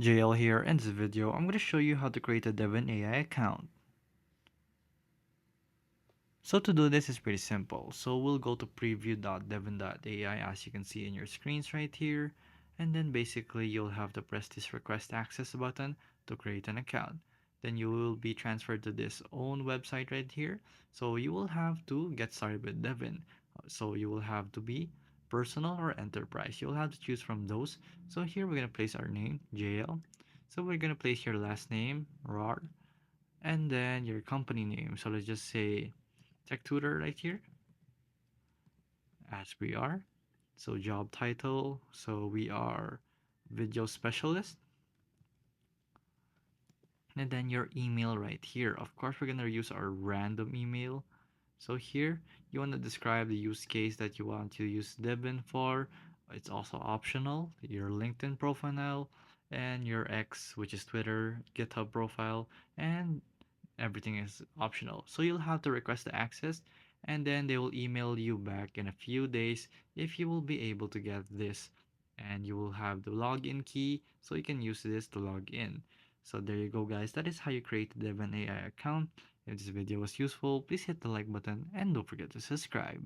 JL here. In this video, I'm going to show you how to create a Devin AI account. So to do this is pretty simple. So we'll go to preview.devin.ai as you can see in your screens right here. And then basically you'll have to press this request access button to create an account. Then you will be transferred to this own website right here. So you will have to get started with Devin. So you will have to be personal or enterprise. You'll have to choose from those. So here we're going to place our name, JL. So we're going to place your last name, RAR, and then your company name. So let's just say tech tutor right here as we are. So job title, so we are video specialist, and then your email right here. Of course, we're gonna use our random email. So here you want to describe the use case that you want to use Devin for. It's also optional. Your LinkedIn profile and your X, which is Twitter, GitHub profile, and everything is optional. So you'll have to request the access and then they will email you back in a few days if you will be able to get this, and you will have the login key so you can use this to log in. So there you go guys, that is how you create the Devin AI account. If this video was useful, please hit the like button and don't forget to subscribe.